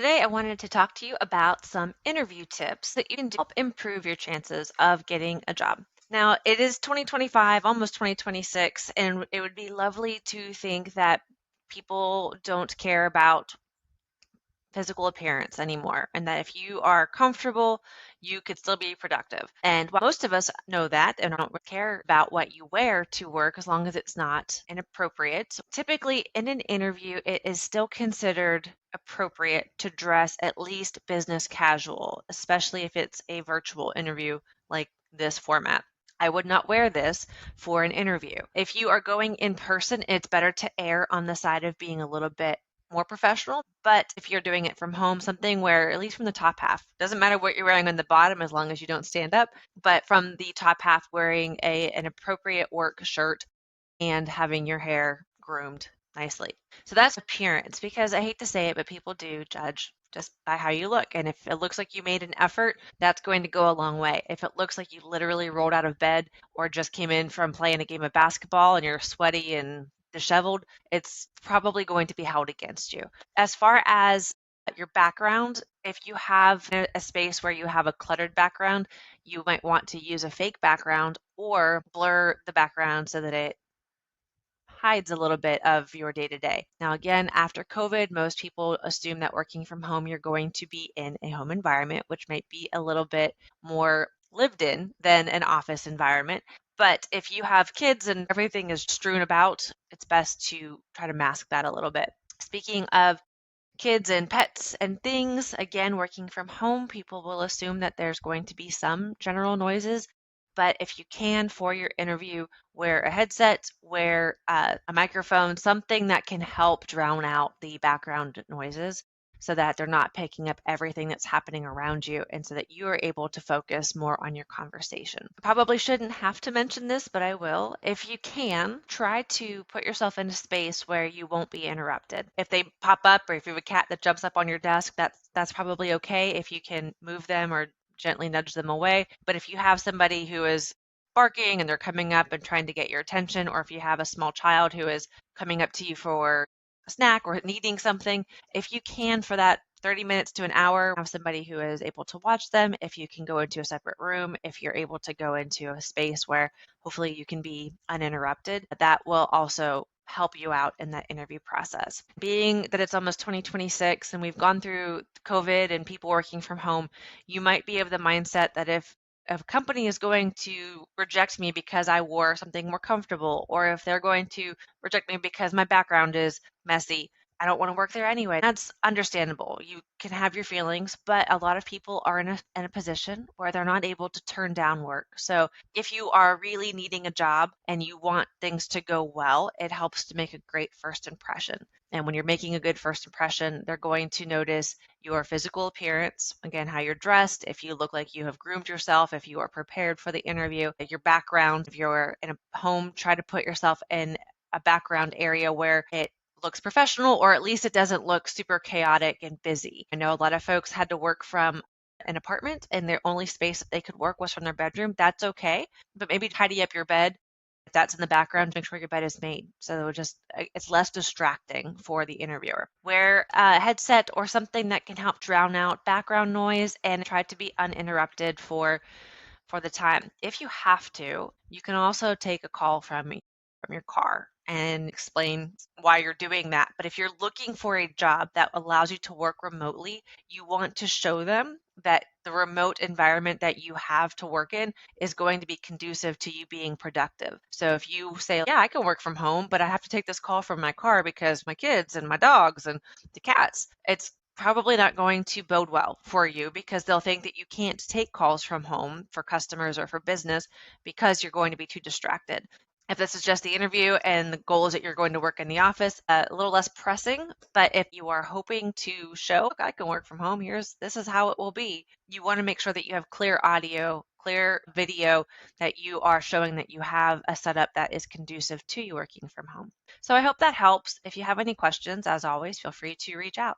Today, I wanted to talk to you about some interview tips that you can do to help improve your chances of getting a job. Now, it is 2025, almost 2026, and it would be lovely to think that people don't care about physical appearance anymore, and that if you are comfortable, you could still be productive. And while most of us know that and don't care about what you wear to work as long as it's not inappropriate, typically in an interview, it is still considered appropriate to dress at least business casual, especially if it's a virtual interview like this format. I would not wear this for an interview. If you are going in person, it's better to err on the side of being a little bit more professional. But if you're doing it from home, something where, at least from the top half, doesn't matter what you're wearing on the bottom as long as you don't stand up, but from the top half, wearing an appropriate work shirt and having your hair groomed nicely. So that's appearance, because I hate to say it, but people do judge just by how you look. And if it looks like you made an effort, that's going to go a long way. If it looks like you literally rolled out of bed or just came in from playing a game of basketball and you're sweaty and disheveled, it's probably going to be held against you. As far as your background, if you have a space where you have a cluttered background, you might want to use a fake background or blur the background so that it hides a little bit of your day to day. Now, again, after COVID, most people assume that working from home, you're going to be in a home environment, which might be a little bit more lived in than an office environment. But if you have kids and everything is strewn about, it's best to try to mask that a little bit. Speaking of kids and pets and things, again, working from home, people will assume that there's going to be some general noises. But if you can, for your interview, wear a headset, wear a microphone, something that can help drown out the background noises so that they're not picking up everything that's happening around you and so that you are able to focus more on your conversation. I probably shouldn't have to mention this, but I will. If you can, try to put yourself in a space where you won't be interrupted. If they pop up or if you have a cat that jumps up on your desk, that's probably okay if you can move them or gently nudge them away. But if you have somebody who is barking and they're coming up and trying to get your attention, or if you have a small child who is coming up to you for a snack or needing something, if you can, for that 30 minutes to an hour, have somebody who is able to watch them. If you can go into a separate room, if you're able to go into a space where hopefully you can be uninterrupted, that will also help you out in that interview process. Being that it's almost 2026 and we've gone through COVID and people working from home, you might be of the mindset that if a company is going to reject me because I wore something more comfortable, or if they're going to reject me because my background is messy, I don't want to work there anyway. That's understandable. You can have your feelings, but a lot of people are in a position where they're not able to turn down work. So if you are really needing a job and you want things to go well, it helps to make a great first impression. And when you're making a good first impression, they're going to notice your physical appearance, again, how you're dressed, if you look like you have groomed yourself, if you are prepared for the interview, your background, if you're in a home, try to put yourself in a background area where it looks professional, or at least it doesn't look super chaotic and busy. I know a lot of folks had to work from an apartment and their only space that they could work was from their bedroom. That's okay, but maybe tidy up your bed if that's in the background, make sure your bed is made. So it's less distracting for the interviewer. Wear a headset or something that can help drown out background noise and try to be uninterrupted for the time. If you have to, you can also take a call from your car and explain why you're doing that. But if you're looking for a job that allows you to work remotely, you want to show them that the remote environment that you have to work in is going to be conducive to you being productive. So if you say, yeah, I can work from home, but I have to take this call from my car because my kids and my dogs and the cats, it's probably not going to bode well for you, because they'll think that you can't take calls from home for customers or for business because you're going to be too distracted. If this is just the interview and the goal is that you're going to work in the office, a little less pressing. But if you are hoping to show, look, I can work from home, this is how it will be, you want to make sure that you have clear audio, clear video, that you are showing that you have a setup that is conducive to you working from home. So I hope that helps. If you have any questions, as always, feel free to reach out.